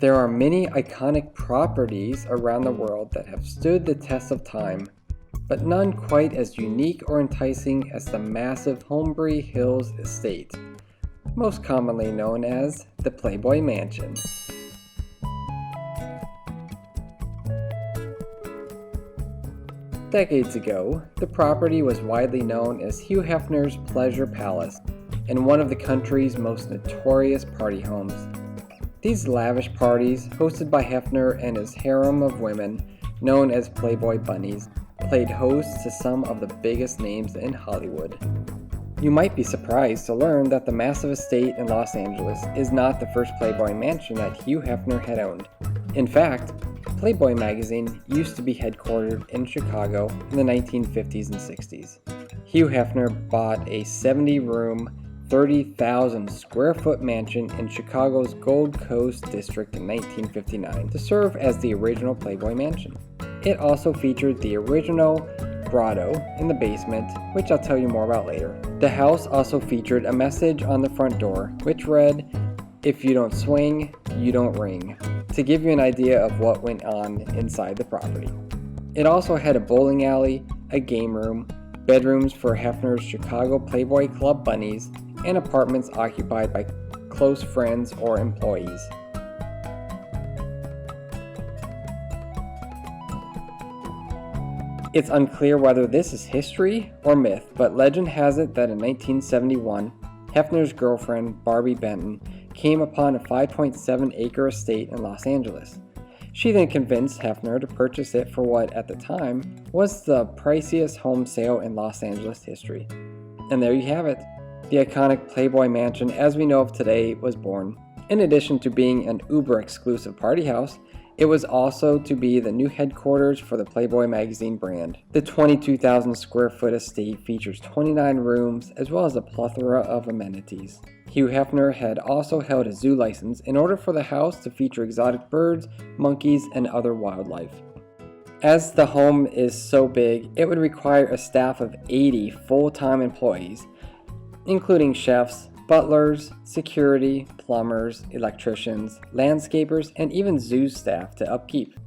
There are many iconic properties around the world that have stood the test of time, but none quite as unique or enticing as the massive Holmbury Hills estate, most commonly known as the Playboy Mansion. Decades ago, the property was widely known as Hugh Hefner's Pleasure Palace and one of the country's most notorious party homes. These lavish parties, hosted by Hefner and his harem of women, known as Playboy bunnies, played host to some of the biggest names in Hollywood. You might be surprised to learn that the massive estate in Los Angeles is not the first Playboy mansion that Hugh Hefner had owned. In fact, Playboy magazine used to be headquartered in Chicago in the 1950s and 60s. Hugh Hefner bought a 70-room, 30,000 square foot mansion in Chicago's Gold Coast district in 1959 to serve as the original Playboy mansion. It also featured the original grotto in the basement, which I'll tell you more about later. The house also featured a message on the front door, which read, "If you don't swing, you don't ring," to give you an idea of what went on inside the property. It also had a bowling alley, a game room, bedrooms for Hefner's Chicago Playboy Club bunnies, and apartments occupied by close friends or employees. It's unclear whether this is history or myth, but legend has it that in 1971, Hefner's girlfriend, Barbie Benton, came upon a 5.7-acre estate in Los Angeles. She then convinced Hefner to purchase it for what, at the time, was the priciest home sale in Los Angeles history. And there you have it. The iconic Playboy Mansion as we know of today was born. In addition to being an uber-exclusive party house, it was also to be the new headquarters for the Playboy magazine brand. The 22,000 square foot estate features 29 rooms as well as a plethora of amenities. Hugh Hefner had also held a zoo license in order for the house to feature exotic birds, monkeys, and other wildlife. As the home is so big, it would require a staff of 80 full-time employees, including chefs, butlers, security, plumbers, electricians, landscapers, and even zoo staff to upkeep.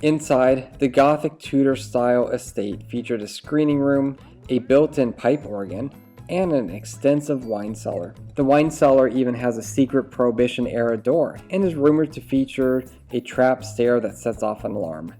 Inside, the Gothic Tudor-style estate featured a screening room, a built-in pipe organ, and an extensive wine cellar. The wine cellar even has a secret Prohibition-era door and is rumored to feature a trap stair that sets off an alarm.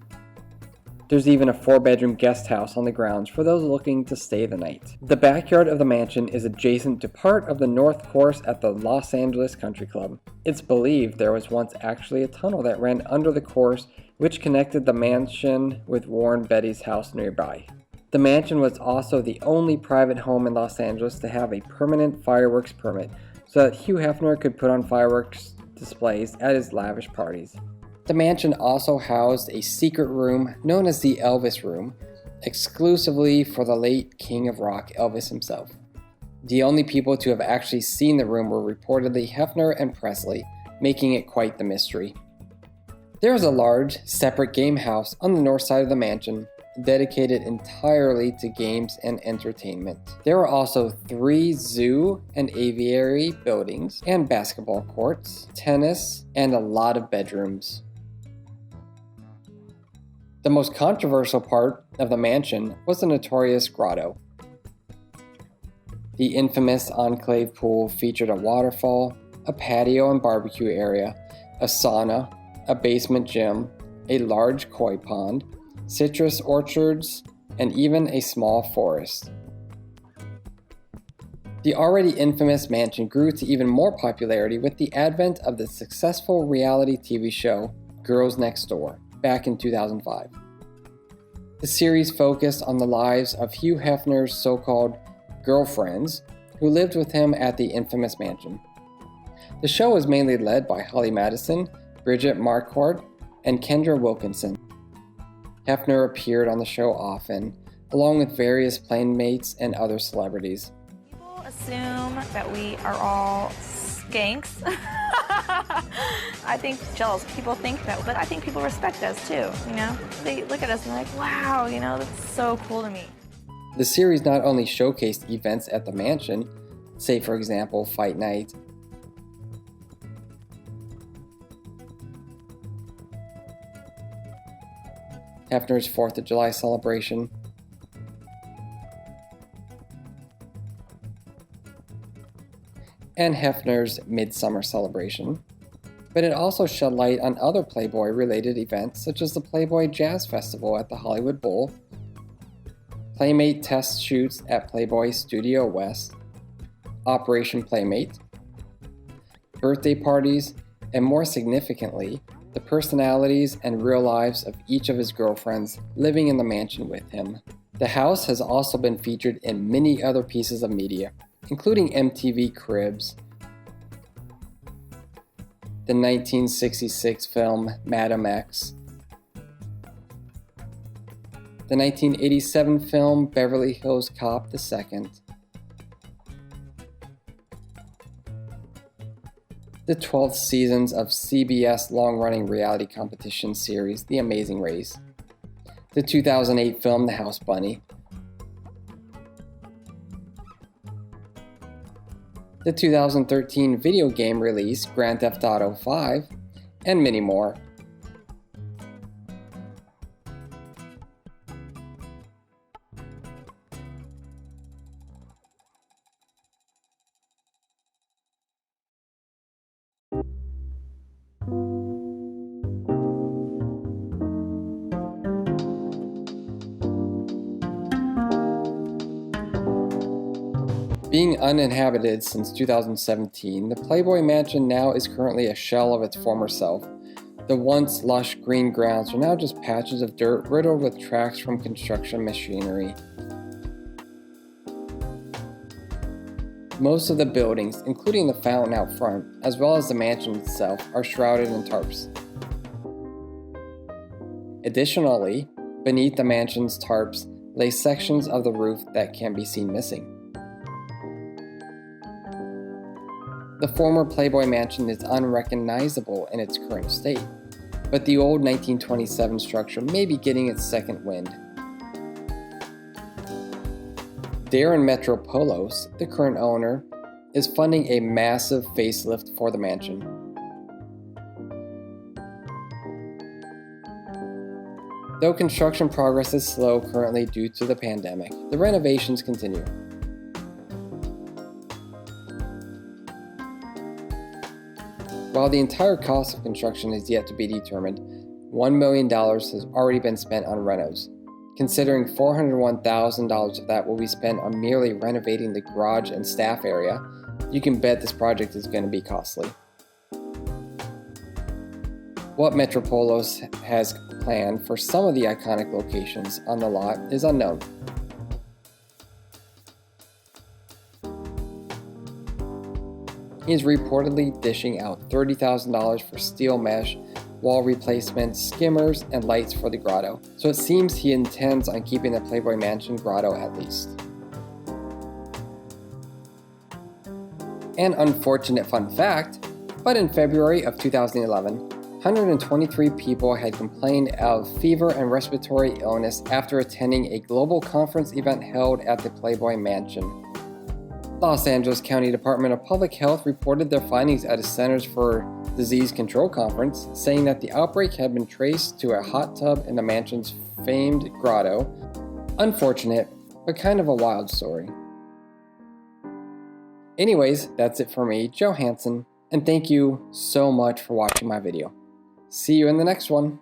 There's even a 4-bedroom guest house on the grounds for those looking to stay the night. The backyard of the mansion is adjacent to part of the North Course at the Los Angeles Country Club. It's believed there was once actually a tunnel that ran under the course which connected the mansion with Warren Beatty's house nearby. The mansion was also the only private home in Los Angeles to have a permanent fireworks permit so that Hugh Hefner could put on fireworks displays at his lavish parties. The mansion also housed a secret room known as the Elvis Room, exclusively for the late King of Rock, Elvis himself. The only people to have actually seen the room were reportedly Hefner and Presley, making it quite the mystery. There is a large, separate game house on the north side of the mansion, dedicated entirely to games and entertainment. There are also 3 zoo and aviary buildings and basketball courts, tennis, and a lot of bedrooms. The most controversial part of the mansion was the notorious grotto. The infamous enclave pool featured a waterfall, a patio and barbecue area, a sauna, a basement gym, a large koi pond, citrus orchards, and even a small forest. The already infamous mansion grew to even more popularity with the advent of the successful reality TV show Girls Next Door back in 2005. The series focused on the lives of Hugh Hefner's so-called girlfriends who lived with him at the infamous mansion. The show was mainly led by Holly Madison, Bridget Marquardt, and Kendra Wilkinson. Hefner appeared on the show often, along with various playmates and other celebrities. People assume that we are all skanks. I think jealous people think that, but I think people respect us too, you know? They look at us and they're like, wow, you know, that's so cool to me. The series not only showcased events at the mansion, say for example, Fight Night, Hefner's 4th of July celebration, and Hefner's midsummer celebration. But it also shed light on other Playboy-related events such as the Playboy Jazz Festival at the Hollywood Bowl, Playmate test shoots at Playboy Studio West, Operation Playmate, birthday parties, and more significantly, the personalities and real lives of each of his girlfriends living in the mansion with him. The house has also been featured in many other pieces of media, including MTV Cribs, the 1966 film Madam X, the 1987 film Beverly Hills Cop 2, the 12th seasons of CBS long-running reality competition series The Amazing Race, the 2008 film The House Bunny, the 2013 video game release Grand Theft Auto 5, and many more. Being uninhabited since 2017, the Playboy Mansion now is currently a shell of its former self. The once lush green grounds are now just patches of dirt riddled with tracks from construction machinery. Most of the buildings, including the fountain out front, as well as the mansion itself, are shrouded in tarps. Additionally, beneath the mansion's tarps lay sections of the roof that can be seen missing. The former Playboy Mansion is unrecognizable in its current state, but the old 1927 structure may be getting its second wind. Darren Metropoulos, the current owner, is funding a massive facelift for the mansion. Though construction progress is slow currently due to the pandemic, the renovations continue. While the entire cost of construction is yet to be determined, $1 million has already been spent on renos. Considering $401,000 of that will be spent on merely renovating the garage and staff area, you can bet this project is going to be costly. What Metropoulos has planned for some of the iconic locations on the lot is unknown. He is reportedly dishing out $30,000 for steel mesh, wall replacements, skimmers, and lights for the grotto, so it seems he intends on keeping the Playboy Mansion grotto at least. An unfortunate fun fact, but in February of 2011, 123 people had complained of fever and respiratory illness after attending a global conference event held at the Playboy Mansion. Los Angeles County Department of Public Health reported their findings at a Centers for Disease Control conference, saying that the outbreak had been traced to a hot tub in the mansion's famed grotto. Unfortunate, but kind of a wild story. Anyways, that's it for me, Joe Hansen, and thank you so much for watching my video. See you in the next one.